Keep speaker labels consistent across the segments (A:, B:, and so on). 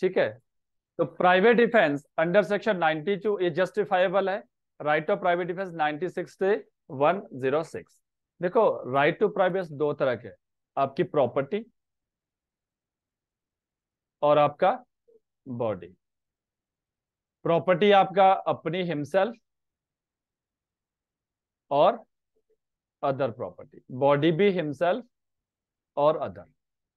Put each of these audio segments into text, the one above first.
A: ठीक है। तो प्राइवेट डिफेंस अंडर सेक्शन 92 ये जस्टिफाइबल है। राइट ऑफ प्राइवेट डिफेंस 96 से 106। देखो राइट टू प्राइवेसी दो तरह के, आपकी प्रॉपर्टी और आपका बॉडी। प्रॉपर्टी आपका अपनी हिमसेल्फ और अदर प्रॉपर्टी, बॉडी भी हिमसेल्फ और अदर।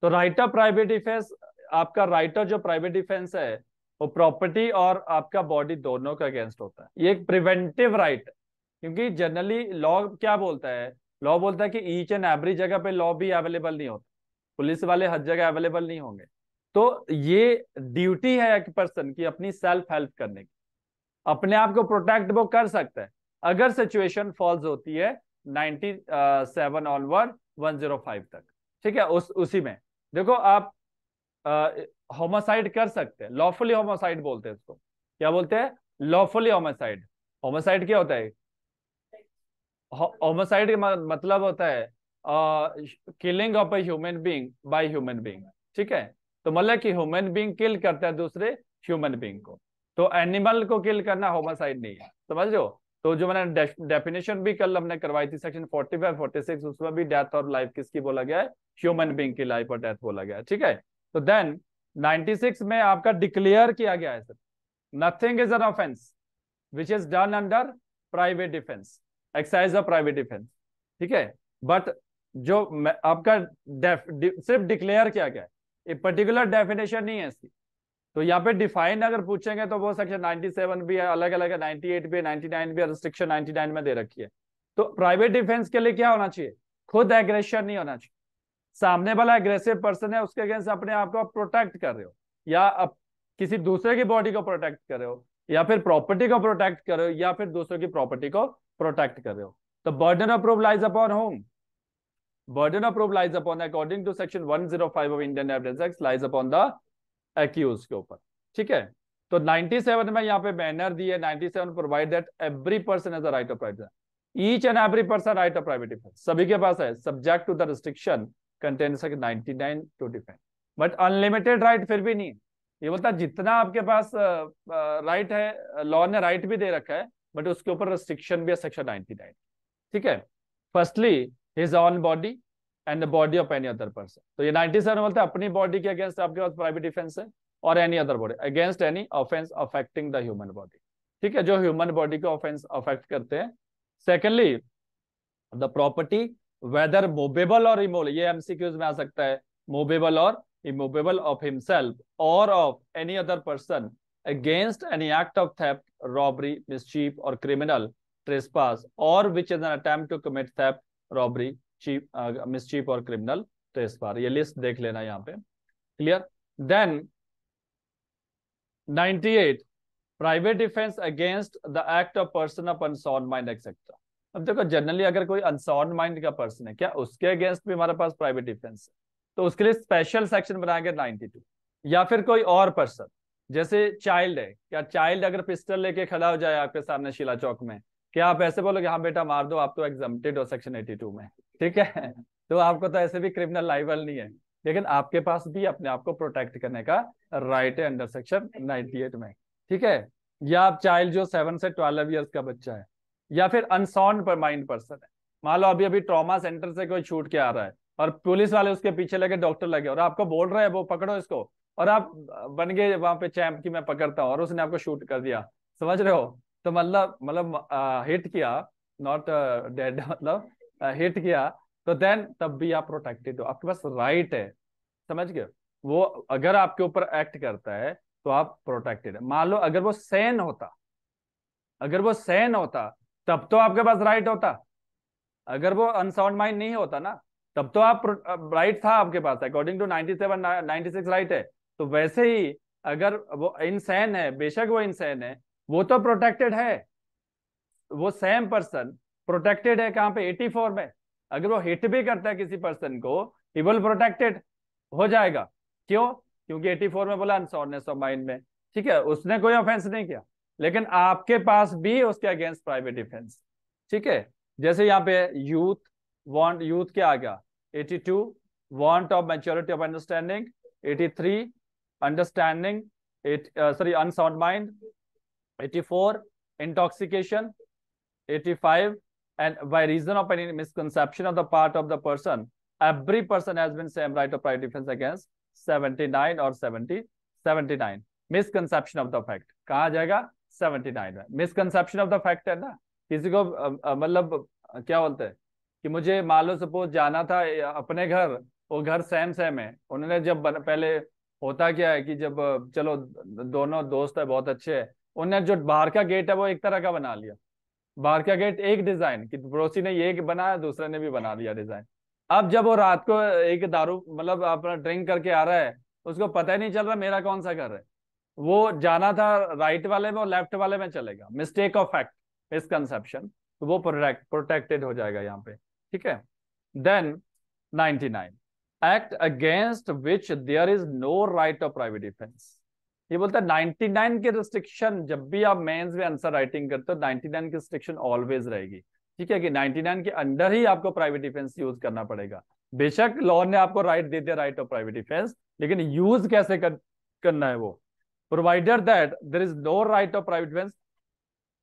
A: तो राइट ऑफ प्राइवेट डिफेंस, आपका राइट ऑफ जो प्राइवेट डिफेंस है वो प्रॉपर्टी और आपका बॉडी दोनों के अगेंस्ट होता है। ये एक प्रिवेंटिव राइट है, क्योंकि जनरली लॉ क्या बोलता है, लॉ बोलता है कि ईच एंड एवरी जगह पे लॉ भी अवेलेबल नहीं होता, पुलिस वाले हर जगह अवेलेबल नहीं होंगे। तो ये ड्यूटी है एक पर्सन की अपनी सेल्फ हेल्प करने की, अपने आप को प्रोटेक्ट वो कर सकता है अगर सिचुएशन फॉल्स होती है 97 ऑनवर्ड 105 तक। ठीक है, उसी में देखो आप होमोसाइड कर सकते हैं, लॉफुली होमोसाइड बोलते हैं इसको। क्या बोलते हैं? Lawfully homicide. होमोसाइड क्या होता है? होमोसाइड का मतलब होता है killing of a human being by human being. ठीक है, तो मतलब कि ह्यूमन बीइंग किल करता है दूसरे ह्यूमन बीइंग को, तो एनिमल को किल करना होमोसाइड नहीं है, समझ लो। तो जो मैंने डेफिनेशन भी कल हमने करवाई थी सेक्शन 45 46, उसमें भी डेथ और लाइफ किसकी बोला गया है? ह्यूमन बीइंग की लाइफ और डेथ बोला गया है। ठीक है, तो देन 96 में आपका डिक्लेयर किया गया है sir, nothing is an offence which is done under private defence, exercise of private defence. ठीक है, बट जो आपका सिर्फ डिक्लेयर किया गया है, एक पर्टिकुलर डेफिनेशन नहीं है इसकी। तो यहाँ पे डिफाइन अगर पूछेंगे तो वो सेक्शन 97 भी है, अलग अलग है, 98 भी है, 99 भी है, रिस्ट्रिक्शन 99 में दे रखी है। तो प्राइवेट डिफेंस के लिए क्या होना चाहिए? खुद एग्रेशन नहीं होना चाहिए, सामने वाला एग्रेसिव पर्सन है उसके अगेंस्ट अपने आप को प्रोटेक्ट कर रहे हो, या किसी दूसरे की बॉडी को प्रोटेक्ट कर रहे हो, या फिर प्रॉपर्टी को प्रोटेक्ट कर रहे हो, या फिर दूसरों की प्रॉपर्टी को प्रोटेक्ट कर रहे हो। तो burden of proof lies upon whom, burden of proof lies upon, according to section 105 of Indian Evidence Act, lies upon the accuse के ऊपर। ठीक है, तो 97 में यहाँ पे बैनर दिए, 97 provide that every person has a right of private, each and every person right of private defence, सभी के पास है, subject to the restriction contain 99 to defend, but unlimited right फिर भी नहीं है। ये बोलता है जितना आपके पास राइट है, लॉ ने राइट भी दे रखा है, बट उसके ऊपर रिस्ट्रिक्शन भी है सेक्शन 99। ठीक है, firstly his on body and the body of any other person. तो ये 97 बोलता है अपनी बॉडी के अगेंस्ट आपके पास प्राइवेट डिफेंस है, और any other body against any offence affecting the human body. ठीक है, जो ह्यूमन बॉडी को ऑफेंस अफेक्ट करते हैं। Secondly the property whether movable और इमूवेबल, ये एमसीक्यूज में आ सकता है, मूवेबल और इमूवेबल ऑफ हिमसेल्फ और of any other person against any act of theft, robbery, mischief और क्रिमिनल ट्रेसपास, और which is an attempt to commit theft, robbery, chief mischief और क्रिमिनल ट्रेसपास। ये लिस्ट देख लेना यहाँ पे, clear. Then 98 private defence against the act of person of unsound mind etcetera. अब देखो जनरली अगर कोई अनसाउंड माइंड का पर्सन है, क्या उसके अगेंस्ट भी हमारे पास प्राइवेट डिफेंस है? तो उसके लिए स्पेशल सेक्शन बनाएंगे 92। या फिर कोई और पर्सन, जैसे चाइल्ड है, क्या चाइल्ड अगर पिस्टल लेके खड़ा हो जाए आपके सामने शिला चौक में, क्या आप ऐसे बोलोगे हाँ बेटा मार दो, आप तो एग्जम्प्टेड हो सेक्शन 82 में? ठीक है, तो आपको तो ऐसे भी क्रिमिनल लाइबल नहीं है, लेकिन आपके पास भी अपने आप को प्रोटेक्ट करने का राइट है अंडर सेक्शन 98 में। ठीक है, या आप चाइल्ड जो 7 से 12 ईयर्स का बच्चा है, या फिर अनसाउंड पर माइंड पर्सन है, मान लो अभी अभी ट्रॉमा सेंटर से कोई छूट के आ रहा है और पुलिस वाले उसके पीछे लगे, डॉक्टर लगे और आपको बोल रहे हैं वो पकड़ो इसको, और आप बन गए वहां पे चैंप की मैं पकड़ता हूँ, और उसने आपको शूट कर दिया, समझ रहे हो? तो मतलब हिट किया, नॉट डेड, मतलब हिट किया, तो देन तब भी आप प्रोटेक्टेड हो, आपके पास राइट है, समझ गए? वो अगर आपके ऊपर एक्ट करता है तो आप प्रोटेक्टेड है। मान लो अगर वो सैन होता, अगर वो सैन होता तब तो आपके पास राइट होता, अगर वो अनसाउंड माइंड नहीं होता ना तब तो आप राइट था आपके पास, अकॉर्डिंग टू 97 96 राइट है। तो वैसे ही अगर वो इनसैन है, बेशक वो इनसैन है, वो तो प्रोटेक्टेड है, वो सेम पर्सन प्रोटेक्टेड है कहाँ पे? 84 में। अगर वो हिट भी करता है किसी पर्सन को, ही विल प्रोटेक्टेड हो जाएगा। क्यों? क्योंकि 84 में बोला अनसाउंडनेस ऑफ माइंड में। ठीक है, उसने कोई ऑफेंस नहीं किया, लेकिन आपके पास भी उसके अगेंस्ट प्राइवेट डिफेंस। ठीक है, जैसे यहाँ पे यूथ वांट, यूथ क्या आ गया? 82 want of maturity of understanding, 83 understanding unsound mind, 84 intoxication, 85 and by reason of any misconception of the part of the person, every person has been same right of private defense against, 79 और 79 misconception of the fact कहाँ जाएगा 79 में। misconception of the fact है ना, किसी को मतलब क्या बोलते हैं कि मुझे मान लो सपोज जाना था अपने घर, वो घर सेम सेम है, उन्होंने जब पहले होता क्या है कि जब चलो दोनों दोस्त है बहुत अच्छे है, उन्होंने जो बाहर का गेट है वो एक तरह का बना लिया, बाहर का गेट एक डिजाइन कि पड़ोसी ने ये बनाया दूसरे ने भी बना लिया डिजाइन। अब जब वो रात को एक दारू मतलब अपना ड्रिंक करके आ रहा है, उसको पता ही नहीं चल रहा मेरा कौन सा घर है, वो जाना था राइट वाले में और लेफ्ट वाले में चलेगा, मिस्टेक ऑफ फैक्ट, मिसकंसेप्शन, तो वो प्रोटेक्टेड हो जाएगा यहाँ पे, ठीक है। Then 99 act against which there is no right of private defence. ये बोलता है 99 की रिस्ट्रिक्शन, जब भी आप मेंस में आंसर राइटिंग करते हो 99 की रिस्ट्रिक्शन ऑलवेज रहेगी, ठीक है, कि 99 के अंडर ही आपको प्राइवेट डिफेंस यूज करना पड़ेगा। बेशक लॉ ने आपको राइट दे दिया राइट ऑफ प्राइवेट डिफेंस, लेकिन यूज कैसे करना है वो, provided that there is no right of private defence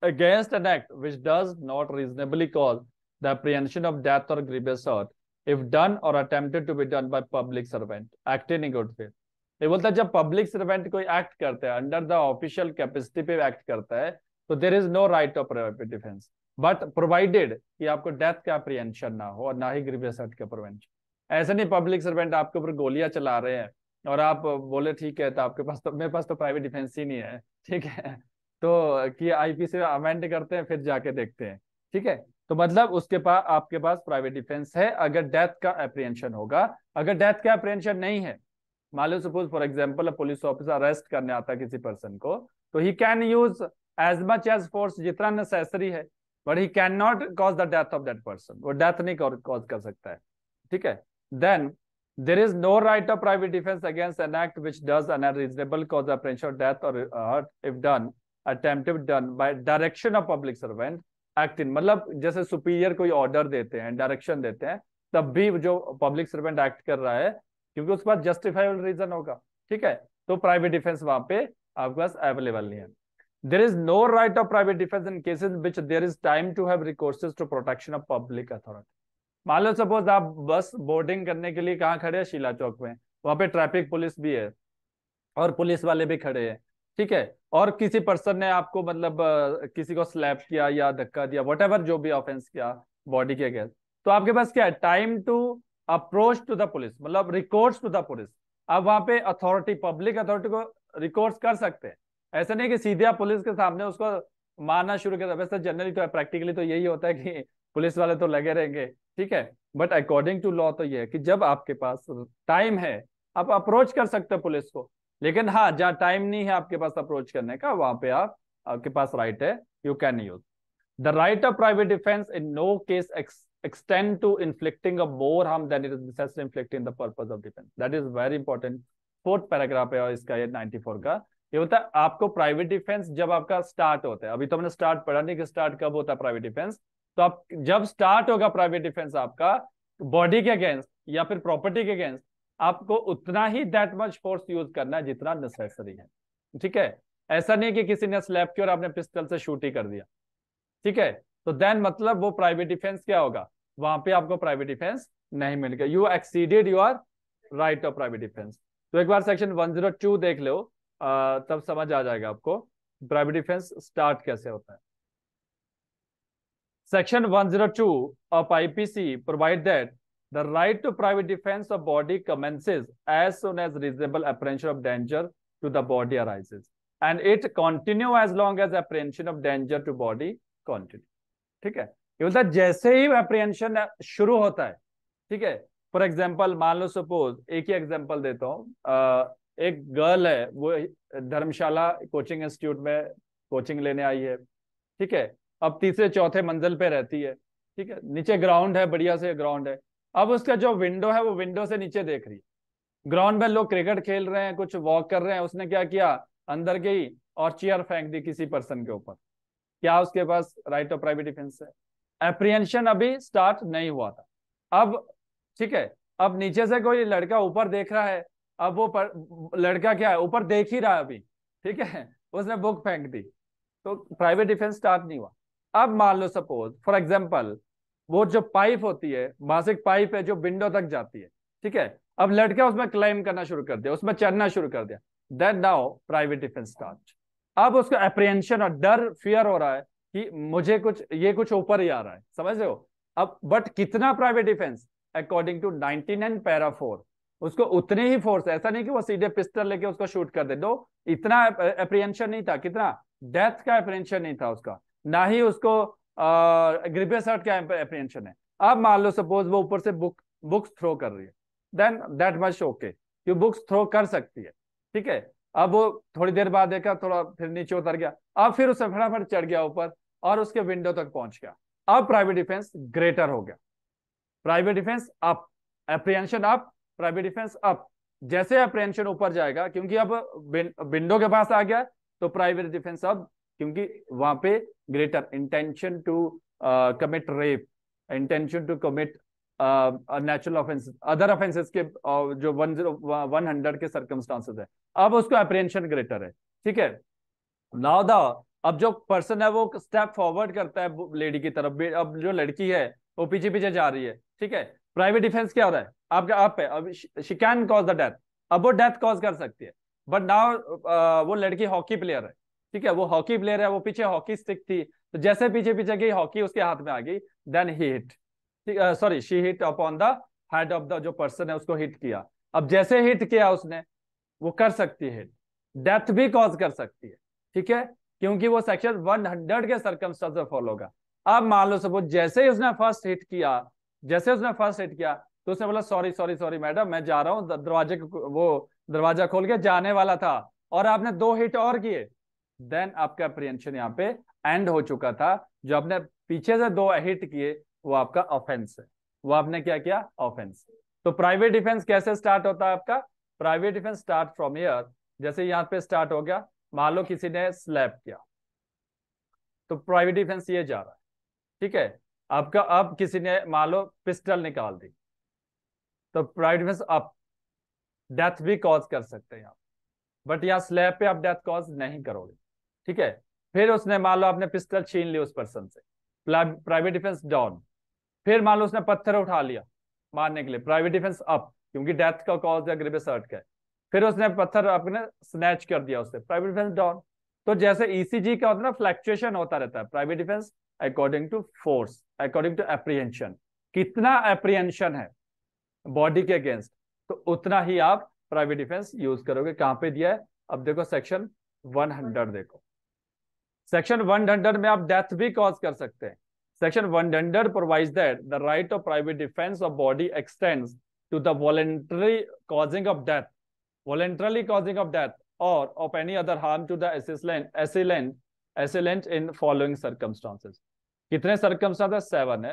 A: against an act which does not reasonably cause the apprehension of death or grievous hurt if done or attempted to be done by public servant acting in good faith। ये बोलता है जब public servant कोई act करता है under the official capacity पे act करता है तो there is no right of private defence, but provided कि आपको डेथ का अप्रीहेंशन ना हो और ना ही ग्रीवियस हर्ट का प्रिवेंशन। ऐसे नहीं पब्लिक सर्वेंट आपके ऊपर गोलियां चला रहे हैं और आप बोले ठीक है तो आपके पास तो मेरे पास तो प्राइवेट डिफेंस ही नहीं है, ठीक है, तो कि आईपीसी में अमेंड करते हैं फिर जाके देखते हैं, ठीक है, तो मतलब उसके पास आपके पास प्राइवेट डिफेंस है अगर डेथ का अप्रीहेंशन होगा। अगर डेथ का अप्रीहेंशन नहीं है, मान लो suppose for example police officer arrest करने आता है किसी पर्सन को, तो he can use as much as force जितना नेसेसरी है, but he can not cause the death of that person, वो डेथ नहीं कॉज कर सकता है, ठीक है। Then there is no right of private defence against an act which does un unreasonable cause the apprehension of death और hurt if done attempted done by direction of public servant acting, मतलब जैसे superior कोई order देते हैं direction देते हैं तब भी जो पब्लिक सर्वेंट एक्ट कर रहा है क्योंकि उसके पास जस्टिफाइबल रीजन होगा, ठीक है, तो प्राइवेट डिफेंस वहां पे आपके पास अवेलेबल नहीं है। There is no right of private defence in cases which there is time to have recourses to protection of public authority. मान लो सपोज आप बस बोर्डिंग करने के लिए कहाँ खड़े हैं, शीला चौक में, वहां पे ट्रैफिक पुलिस भी है और पुलिस वाले भी खड़े हैं, ठीक है, और किसी पर्सन ने आपको मतलब किसी को स्लैप किया या धक्का दिया व्हाटएवर जो भी ऑफेंस किया बॉडी के अगेंस्ट, तो आपके पास क्या है time to approach to the police, मतलब रिकोर्स टू द पुलिस। अब वहां पे अथॉरिटी पब्लिक अथॉरिटी को रिकोर्स कर सकते हैं, ऐसा नहीं कि सीधे आप पुलिस के सामने उसको मारना शुरू कर, वैसे जनरली तो प्रैक्टिकली तो यही होता है कि पुलिस वाले तो लगे रहेंगे, ठीक है, बट अकॉर्डिंग टू लॉ तो ये है कि जब आपके पास टाइम है आप अप्रोच कर सकते हो पुलिस को, लेकिन हाँ जहाँ टाइम नहीं है आपके पास अप्रोच करने का वहां पे आपके पास राइट है, you can use the right of private defence in no case extend to inflicting a more harm than it is necessary inflicting the purpose of defense। that is very important। Fourth paragraph है और इसका ये 94 का ये होता है आपको private defence जब आपका स्टार्ट होता है, अभी तो हमने स्टार्ट पढ़ा नहीं कि स्टार्ट कब होता है प्राइवेट डिफेंस, तो आप जब स्टार्ट होगा प्राइवेट डिफेंस आपका बॉडी के अगेंस्ट या फिर प्रॉपर्टी के अगेंस्ट, आपको उतना ही दैट मच फोर्स यूज करना है जितना नेसेसरी है, ठीक है, ऐसा नहीं कि किसी ने स्लैप किया और आपने पिस्टल से शूट ही कर दिया, ठीक है, तो देन मतलब वो प्राइवेट डिफेंस क्या होगा, वहां पे आपको प्राइवेट डिफेंस नहीं मिलेगा, you exceeded your right of private defence. तो एक बार सेक्शन 102 देख लो तब समझ आ जाएगा आपको प्राइवेट डिफेंस स्टार्ट कैसे होता है। Section 102 of IPC provide that the right to private defence of body commences as soon as reasonable apprehension of danger to the body arises and it continue as long as apprehension of danger to body continue, ठीक है, ये बोलता है जैसे ही apprehension शुरू होता है, ठीक है, फॉर एग्जांपल मान लो सपोज एक ही एग्जांपल देता हूँ, एक गर्ल है वो धर्मशाला कोचिंग इंस्टीट्यूट में कोचिंग लेने आई है, ठीक है, अब तीसरे चौथे मंजिल पे रहती है, ठीक है, नीचे ग्राउंड है, बढ़िया से ग्राउंड है, अब उसका जो विंडो है वो विंडो से नीचे देख रही है, ग्राउंड में लोग क्रिकेट खेल रहे हैं कुछ वॉक कर रहे हैं, उसने क्या किया अंदर गई और चेयर फेंक दी किसी पर्सन के ऊपर, क्या उसके पास राइट ऑफ प्राइवेट डिफेंस है, एप्रीहेंशन अभी स्टार्ट नहीं हुआ था, अब ठीक है, अब नीचे से कोई लड़का ऊपर देख रहा है, अब वो लड़का क्या है ऊपर देख ही रहा है अभी, ठीक है, उसने बुक फेंक दी, तो प्राइवेट डिफेंस स्टार्ट नहीं हुआ। अब मान लो सपोज फॉर एग्जांपल वो जो पाइप होती है, मासिक पाइप है जो विंडो तक जाती है, ठीक है, अब लड़का उसमें क्लाइम करना शुरू कर दिया, उसमें चढ़ना शुरू कर दिया, then now private defence start. अब उसको अप्रिहेंशन और डर, फियर हो रहा है कि मुझे कुछ, ये कुछ ऊपर ही आ रहा है, समझ रहे हो। अब बट कितना private defence, according to 99 para 4, उसको उतने ही फोर्स, ऐसा नहीं कि वो सीधे पिस्टल लेके उसको शूट कर दे, दो इतना अप्रिहेंशन नहीं था, कितना डेथ का अप्रिहेंशन नहीं था उसका, ना ही उसको ग्रिपेस हर्ट का अप्रिहेंशन है। अब मान लो सपोज वो ऊपर से बुक्स थ्रो कर रही है, देन दैट मच ओके, कि बुक्स थ्रो कर सकती है, ठीक है। अब वो थोड़ी देर बाद देखा, थोड़ा फिर नीचे उतर गया, अब फिर उसे फटाफट चढ़ गया ऊपर और उसके विंडो तक पहुंच गया। अब प्राइवेट डिफेंस ग्रेटर हो गया, private defence up, apprehension up, private defence up. जैसे अप्रिहेंशन ऊपर जाएगा, क्योंकि अब विंडो के पास आ गया, तो प्राइवेट डिफेंस अब, क्योंकि वहां पे greater intention to commit rape, intention to commit natural offence, other offences के जो 100 के सर्कमस्टांसेस है, अब उसको अप्रिहेंशन ग्रेटर है, ठीक है। नाउ द, अब जो पर्सन है वो स्टेप फॉरवर्ड करता है लेडी की तरफ, अब जो लड़की है वो पीछे पीछे जा रही है, ठीक है। प्राइवेट डिफेंस क्या हो रहा है, आपका अप है, अब she can cause the death, अब वो डेथ कॉज कर सकती है। बट नाउ वो लड़की हॉकी प्लेयर है, ठीक है, वो हॉकी प्लेयर है, वो पीछे हॉकी स्टिक थी, तो जैसे पीछे पीछे गई हॉकी उसके हाथ में आ गई, then he hit, sorry she hit upon the head of the, जो पर्सन है उसको हिट किया। अब जैसे हिट किया उसने, वो कर सकती है, डेथ भी कॉज कर सकती है, ठीक है, क्योंकि वो सेक्शन 100 के सर्कमस्टेंस फॉलो होगा। अब मान लो सपोज जैसे ही उसने फर्स्ट हिट किया, जैसे उसने फर्स्ट हिट किया, तो उसने बोला सॉरी सॉरी सॉरी मैडम, मैं जा रहा हूँ, दरवाजे वो दरवाजा खोल के जाने वाला था, और आपने 2 हिट और किए, देन आपका अप्रिहेंशन यहाँ पे एंड हो चुका था। जो आपने पीछे से 2 हिट किए वो आपका ऑफेंस है, वो आपने क्या किया, ऑफेंस। तो प्राइवेट डिफेंस कैसे स्टार्ट होता है आपका, private defence start from here, जैसे यहाँ पे स्टार्ट हो गया, मान लो किसी ने स्लैप किया, तो प्राइवेट डिफेंस ये जा रहा है, ठीक है। आपका अब किसी ने मान लो पिस्टल निकाल दी, तो प्राइवेट डिफेंस अप, डेथ भी कॉज कर सकते हैं आप, बट यहाँ स्लैप पे आप डेथ कॉज नहीं करोगे, ठीक है। फिर उसने मान लो आपने पिस्टल छीन ली उस पर्सन से, प्राइवेट डिफेंस डाउन। फिर मान लो उसने पत्थर उठा लिया मारने के लिए, प्राइवेट डिफेंस अप, क्योंकि डेथ का कॉज या ग्रिपेस हर्ट का है। फिर उसने पत्थर अपने स्नैच कर दिया उससे, प्राइवेट डिफेंस डाउन। तो जैसे ईसीजी का होता है ना, फ्लक्चुएशन होता रहता है, private defence according to force, according to apprehension, कितना एप्रीहेंशन है बॉडी के अगेंस्ट, तो उतना ही आप प्राइवेट डिफेंस यूज करोगे। कहां पे दिया है, अब देखो सेक्शन 100, देखो सेक्शन 100 में आप डेथ भी कॉज कर सकते हैं। Section 100 provides that the right of private defence of body extends to the voluntary causing of death, voluntarily causing of death or of any other harm to the assailant in following circumstances. कितने circumstances, 7 है।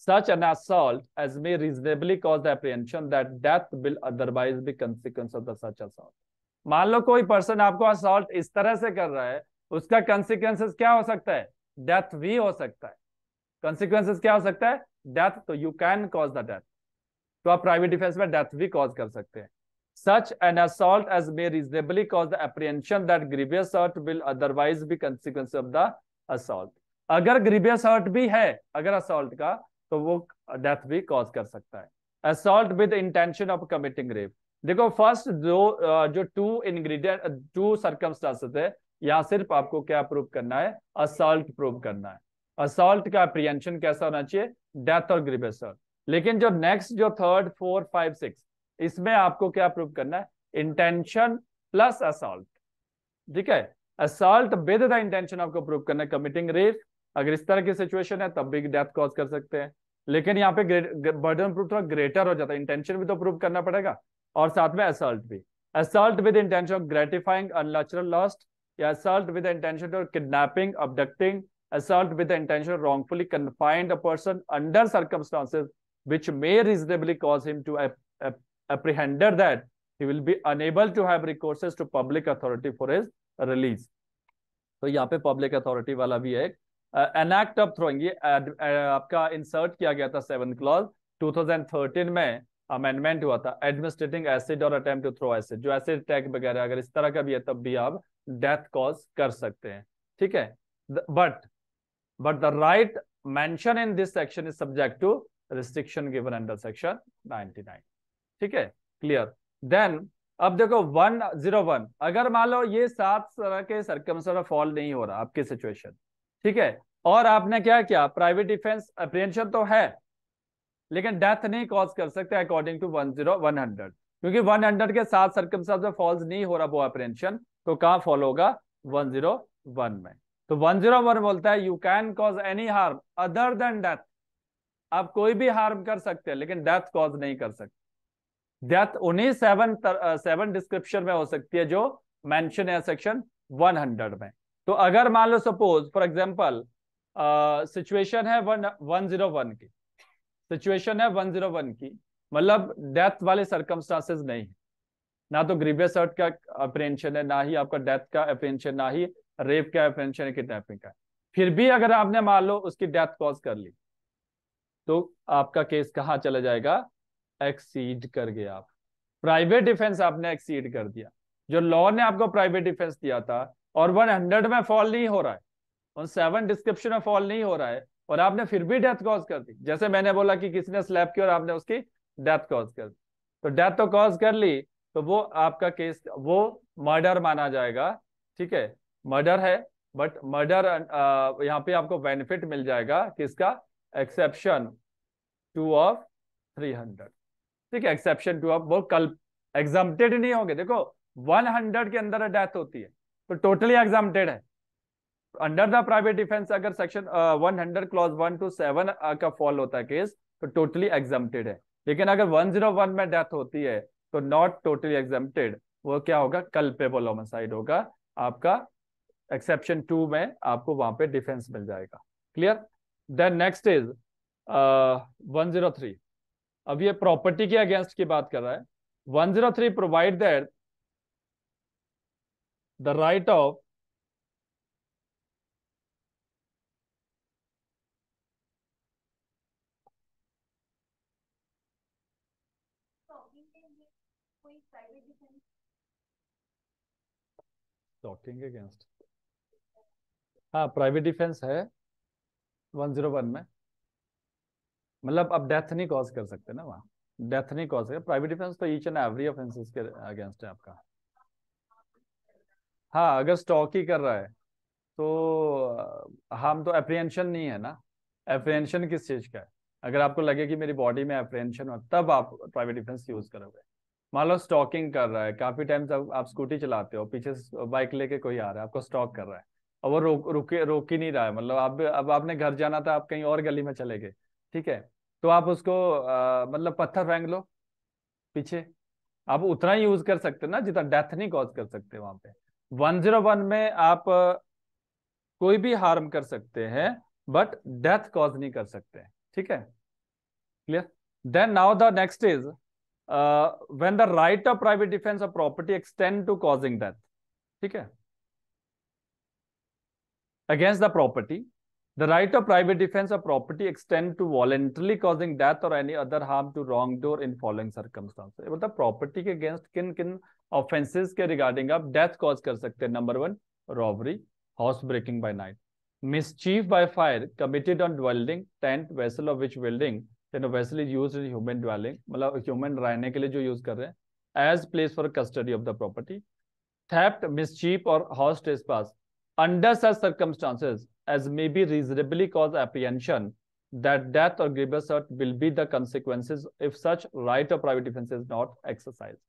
A: Such an assault as may reasonably cause the apprehension that death will otherwise be consequence of the such assault. मान लो कोई person आपको assault इस तरह से कर रहा है, उसका कंसिक्वेंसेस क्या हो सकता है, डेथ भी हो सकता है। कंसिक्वेंसेस क्या हो सकता है, डेथ, तो you can cause the death, तो आप प्राइवेट डिफेंस में डेथ भी कॉज कर सकते हैं। Such an assault as may reasonably cause the apprehension that grievous hurt will otherwise be consequence of the assault. अगर grievous hurt भी है अगर assault का, तो वो डेथ भी कॉज कर सकता है। Assault with intention of committing rape, देखो फर्स्ट जो 2 इंग्रेडिएंट 2 सर्कमस्टांसेस है, यहाँ सिर्फ आपको क्या प्रूव करना है, असॉल्ट प्रूव करना है। असॉल्ट का अप्रीहेंशन कैसा होना चाहिए, डेथ और ग्रीवियस हर्ट। लेकिन जो नेक्स्ट जो 3rd 4 5 6, इसमें आपको क्या प्रूव करना है, इंटेंशन प्लस असॉल्ट, ठीक है। असॉल्ट विद द इंटेंशन आपको प्रूव करना है, कमिटिंग रेप, अगर इस तरह की सिचुएशन है तब भी डेथ कॉज कर सकते हैं। लेकिन यहाँ पे बर्डन प्रूफ थोड़ा ग्रेटर हो जाता है, इंटेंशन भी तो प्रूव करना पड़ेगा और साथ में असॉल्ट भी। Assault with intention of gratifying unnatural lust, या assault with intention of kidnapping, abducting, assault with the intention of wrongfully confined a person under circumstances which may reasonably cause him to apprehended that he will be unable to have recourses to public authority for his release. तो यहाँ पे public authority वाला भी है। An act of throwing, ये आपका insert किया गया था 7th क्लॉज 2013 में, अमेंडमेंट हुआ था, एडमिनिस्ट्रेटिंग एसिड और अटेम्प्ट टू थ्रो एसिड, जो एसिड अटैक वगैरह अगर इस तरह का भी है तब भी आप डेथ कॉज कर सकते हैं, ठीक है। But the right mention in this section is subject to restriction given under section 99, ठीक है, क्लियर। देन अब देखो 101, अगर मान लो ये 7 तरह के सर्कमस्टेंस फॉल नहीं हो रहा आपकी सिचुएशन, ठीक है, और आपने क्या किया, प्राइवेट डिफेंस अप्रिहेंशन तो है लेकिन डेथ नहीं कॉज कर सकते अकॉर्डिंग टू 100, क्योंकि 100 के 7 सर्कमस्टेंस में फॉल्स नहीं हो रहा वो अप्रिहेंशन, तो कहां फॉल होगा, 101 में। तो 101 बोलता है you can cause any harm other than death, आप कोई भी हार्म कर सकते हैं लेकिन डेथ कॉज नहीं कर सकते। डेथ उन्हीं 7 डिस्क्रिप्शन में हो सकती है जो मेंशन है सेक्शन 100 में। तो अगर मान लो सपोज फॉर एग्जांपल सिचुएशन है 101 की, सिचुएशन है 101 की, मतलब डेथ वाले सर्कमस्टांसेस नहीं है, ना तो ग्रीवियस हर्ट का अप्रिहेंशन है, ना ही आपका डेथ का अप्रिहेंशन, ना ही रेप का अप्रिहेंशन है, किडनैपिंग का। फिर भी अगर आपने मान लो उसकी डेथ कॉज कर ली तो आपका केस कहां चला जाएगा, एक्सीड कर गया आप, प्राइवेट डिफेंस आपने एक्सीड कर दिया। जो लॉ ने आपको प्राइवेट डिफेंस दिया था और 100 में फॉल नहीं हो रहा है, उन 7 डिस्क्रिप्शन में फॉल नहीं हो रहा है, और आपने फिर भी डेथ कॉज कर दी, जैसे मैंने बोला कि किसी ने स्लैप किया और आपने उसकी डेथ कॉज कर दी, तो डेथ तो कॉज कर ली, तो वो आपका केस वो मर्डर माना जाएगा, ठीक है, मर्डर है। बट मर्डर यहाँ पे आपको बेनिफिट मिल जाएगा किसका, एक्सेप्शन 2 ऑफ 300, ठीक है, एक्सेप्शन 2 ऑफ, वो कल एग्जाम्प्टेड नहीं होंगे। देखो 100 के अंदर डेथ होती है तो टोटली एग्जाम्प्टेड है अंडर द प्राइवेट डिफेंस। अगर सेक्शन 100 क्लॉज 1 to 7 का फॉल होता है केस तो टोटली एग्जाम्प्टेड है, लेकिन अगर 101 में डेथ होती है तो नॉट टोटली एग्जाम्प्टेड, वो क्या होगा, कल्पेबल होमिसाइड होगा आपका, एक्सेप्शन 2 में आपको वहां पे डिफेंस मिल जाएगा, क्लियर। देन नेक्स्ट इज 103, अब ये प्रॉपर्टी के अगेंस्ट की बात कर रहा है। 103 provide that the right of stalking against, हाँ प्राइवेट डिफेंस है 101 में, मतलब अब डेथ नहीं कॉज कर सकते ना वहाँ, डेथ नहीं कॉज कर, प्राइवेट डिफेंस तो ईच एंड एवरी ऑफेंसेस के अगेंस्ट है आपका। हाँ अगर स्टॉक ही कर रहा है तो हम तो अप्रिहेंशन नहीं है ना, अप्रिहेंशन किस चीज का है, अगर आपको लगे कि मेरी बॉडी में अप्रिहेंशन हो तब आप प्राइवेट डिफेंस यूज करोगे। मान लो स्टॉकिंग कर रहा है, काफी टाइम से आप स्कूटी चलाते हो, पीछे बाइक लेके कोई आ रहा है आपको स्टॉक कर रहा है और वो रोक ही नहीं रहा है, मतलब आप अब आपने घर जाना था, आप कहीं और गली में चले गए, ठीक है, तो आप उसको मतलब पत्थर फेंक लो पीछे, आप उतना ही यूज कर सकते ना जितना डेथ नहीं कॉज कर सकते वहां पे। 101 में आप कोई भी हार्म कर सकते हैं बट डेथ कॉज नहीं कर सकते, ठीक है, clear. Then now the next is when the right of private defence of property extend to causing death, ठीक है, against the property, the right of private defense of property extend to voluntarily causing death or any other harm to wrongdoer in following circumstances। मतलब property के against किन किन offences के regarding आप death cause कर सकते हैं। Number 1 robbery, house breaking by night, mischief by fire committed on dwelling, tent, vessel of which building, then a vessel is used in human dwelling, मतलब human रहने के लिए जो यूज कर रहे हैं, as place for custody of the property, theft, mischief or house trespass under such circumstances as may be reasonably cause apprehension that death or grievous hurt will be the consequences if such right of private defense is not exercised।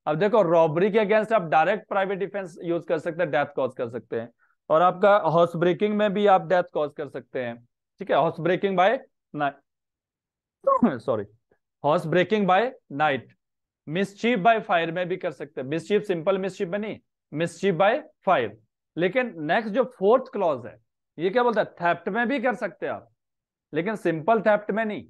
A: अब देखो robbery के against आप direct private defence use कर सकते हैं, death cause कर सकते हैं, और आपका हाउस ब्रेकिंग में भी आप डेथ कॉज कर सकते हैं, ठीक है, house breaking by night sorry house breaking by night, mischief by fire में भी कर सकते हैं, मिसचीफ सिंपल मिसचीफ में नहीं, मिसचीफ बाय फायर। लेकिन नेक्स्ट जो 4th क्लॉज है ये क्या बोलता है, थेफ्ट में भी कर सकते हैं आप, लेकिन सिंपल थेफ्ट में नहीं,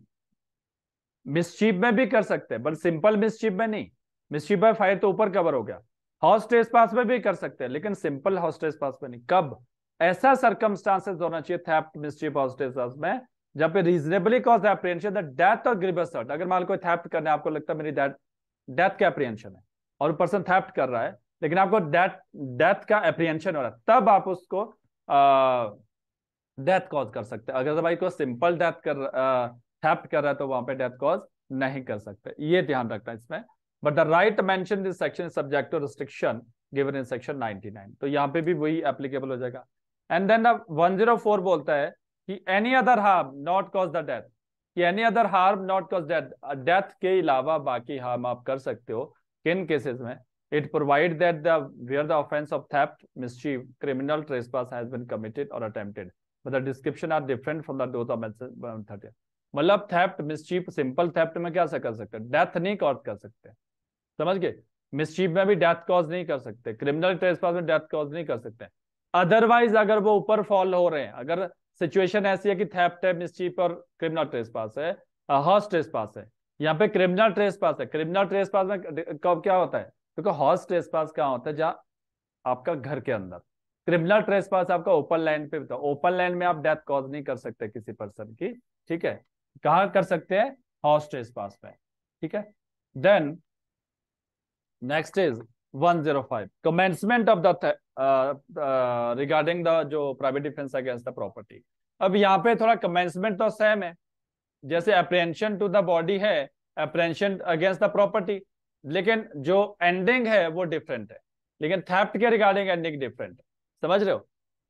A: मिसचीफ में भी कर सकते हैं बट सिंपल मिसचीफ में नहीं, मिसचीफ बाय फायर तो ऊपर कवर हो गया, हाउस ट्रेसपास में भी कर सकते हैं लेकिन सिंपल हाउस ट्रेसपास में नहीं। कब ऐसा सर्कमस्टांसेस होना चाहिए थेफ्ट, मिसचीफ, हाउस ट्रेसपास में जहाँ पे reasonably cause apprehension the death और ग्रीवियस हर्ट। अगर मान लो कोई थेफ्ट करने आपको लगता है मेरी डेथ डेथ का एप्रिहेंशन है और पर्सन थेफ्ट कर रहा है, लेकिन आपको डेथ डेथ का एप्रिहेंशन हो रहा है, तब आप उसको डेथ कॉज कर सकते हैं। अगर भाई को सिंपल डेथ कर थेफ्ट कर रहा है तो वहां पे डेथ कॉज नहीं कर सकते, ये ध्यान रखना है इसमें। But the right mention this section subject to restriction given in section 99, तो यहाँ पे भी वही एप्लीकेबल हो जाएगा। एंड देन 104 बोलता है कि any other harm not cause the death, कि any other harm not cause death, death के अलावा बाकी हार्म आप कर सकते हो किन केसेस में। It provide that the where the offence of theft, mischief, criminal trespass has been committed और अटेम्प्टेड, मतलब description are different from the those of 130। मतलब थेफ्ट, मिसचीफ, सिंपल थेफ्ट में क्या कर सकते हैं, डेथ नहीं कॉज कर सकते, समझ गए। मिसचीफ में भी डेथ कॉज नहीं कर सकते, क्रिमिनल ट्रेसपास में डेथ कॉज नहीं कर सकते। अदरवाइज अगर वो ऊपर फॉल हो रहे हैं, अगर सिचुएशन ऐसी है कि थेफ्ट है, मिसचीफ और क्रिमिनल ट्रेसपास है, हॉर्स ट्रेसपास है, यहाँ पे क्रिमिनल ट्रेसपास है। क्रिमिनल ट्रेसपास में कब क्या होता है, क्योंकि हॉर्स ट्रेसपास क्या होता है, जहाँ आपका घर के अंदर। क्रिमिनल ट्रेसपास आपका ओपन लैंड पे होता है, ओपन लैंड में आप डेथ कॉज नहीं कर सकते किसी पर्सन की, ठीक है। कहाँ कर सकते हैं, हॉर्स ट्रेसपास पे, ठीक है। Then next is 105 commencement of the regarding the जो private defence against the property. अब यहाँ पे थोड़ा कमेंसमेंट तो सेम है, जैसे अप्रेंशन टू द बॉडी है, अप्रेंशन अगेंस्ट द प्रॉपर्टी, लेकिन जो एंडिंग है वो डिफरेंट है। लेकिन थेफ्ट के रिगार्डिंग एंडिंग डिफरेंट है, समझ रहे हो।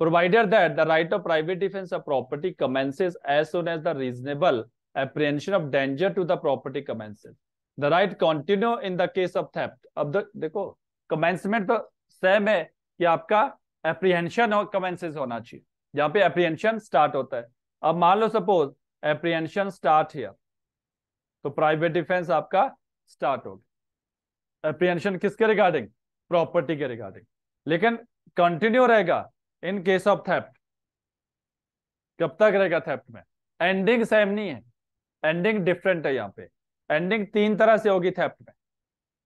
A: Provided that the right of private defence of property commences as soon as the reasonable apprehension of danger to the property commences, the right continue in the case of theft। अब देखो commencement तो same है कि आपका apprehension और commences होना चाहिए, जहां पे एप्रीहेंशन स्टार्ट होता है। अब मान लो सपोज एप्रीहेंशन स्टार्ट हियर, तो प्राइवेट डिफेंस आपका स्टार्ट हो गया। एप्रीहेंशन किसके रिगार्डिंग, प्रॉपर्टी के रिगार्डिंग, लेकिन कंटिन्यू रहेगा इन केस ऑफ थेफ्ट। कब तक रहेगा थेफ्ट में, एंडिंग सेम नहीं है, एंडिंग डिफरेंट है। यहाँ पे एंडिंग तीन तरह से होगी थेफ्ट में।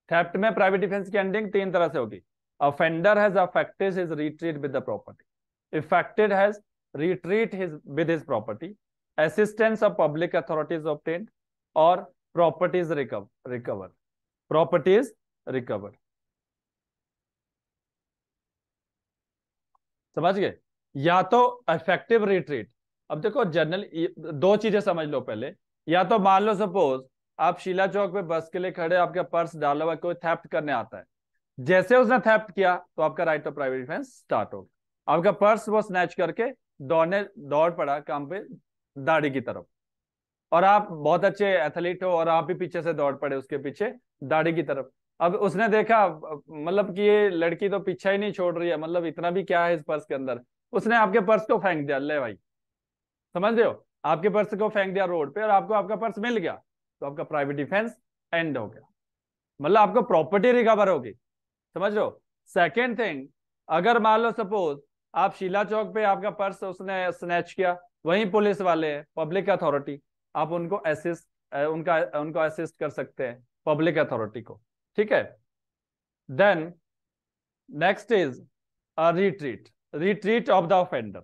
A: थेफ्ट में प्राइवेट डिफेंस की एंडिंग तीन तरह से होगी। Offender has affected his retreat with the property, affected has retreat his with his property, assistance of public authorities obtained, और प्रॉपर्टीज रिकवर, प्रॉपर्टीज रिकवर, समझ गए। या तो इफेक्टिव रिट्रीट, अब देखो जनरल दो चीजें समझ लो पहले। या तो मान लो सपोज आप शीला चौक पे बस के लिए खड़े, आपका पर्स डाला हुआ, कोई थेफ्ट करने आता है, जैसे उसने थेफ्ट किया तो आपका right of private defence start हो गया। आपका पर्स वो स्नैच करके दौड़ पड़ा काम पे दाढ़ी की तरफ, और आप बहुत अच्छे एथलीट हो और आप भी पीछे से दौड़ पड़े उसके पीछे दाढ़ी की तरफ। अब उसने देखा मतलब कि ये लड़की तो पीछा ही नहीं छोड़ रही है, मतलब इतना भी क्या है इस पर्स के अंदर, उसने आपके पर्स को फेंक दिया, ले भाई, समझ रहे हो, आपके पर्स को फेंक दिया रोड पे और आपको आपका पर्स मिल गया, तो आपका प्राइवेट डिफेंस एंड हो गया, मतलब आपको प्रॉपर्टी रिकवर होगी, समझ रहे हो। सेकेंड थिंग, अगर मान लो सपोज आप शीला चौक पे आपका पर्स उसने स्नैच किया, वहीं पुलिस वाले हैं, पब्लिक अथॉरिटी, आप उनको असिस्ट उनको असिस्ट कर सकते हैं, पब्लिक अथॉरिटी को, ठीक है। Then next is retreat, retreat of the offender.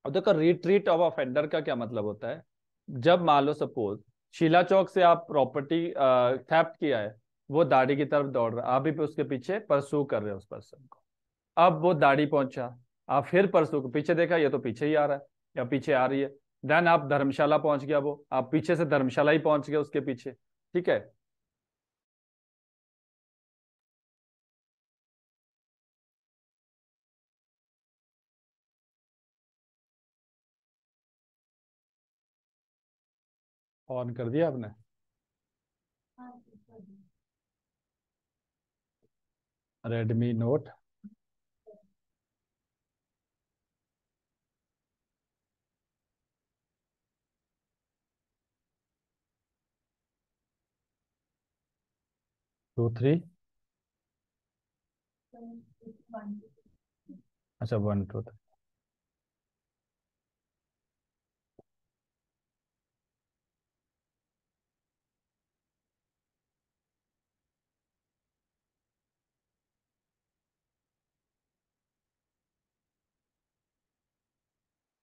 A: अब देखो रिट्रीट ऑफ ऑफेंडर का क्या मतलब होता है, जब मान लो सपोज शीला चौक से आप प्रॉपर्टी थेफ्ट किया है, वो दाढ़ी की तरफ दौड़ रहा है, आप भी उसके पीछे परसू कर रहे हो उस पर्सन को। अब वो दाढ़ी पहुंचा, आप फिर परसू को पीछे देखा, ये तो पीछे ही आ रहा है या पीछे आ रही है। देन आप धर्मशाला पहुंच गया, वो आप पीछे से धर्मशाला ही पहुंच गए उसके पीछे, ठीक है। ऑन कर दिया आपने, रेडमी नोट, टू थ्री, अच्छा 1 2 3।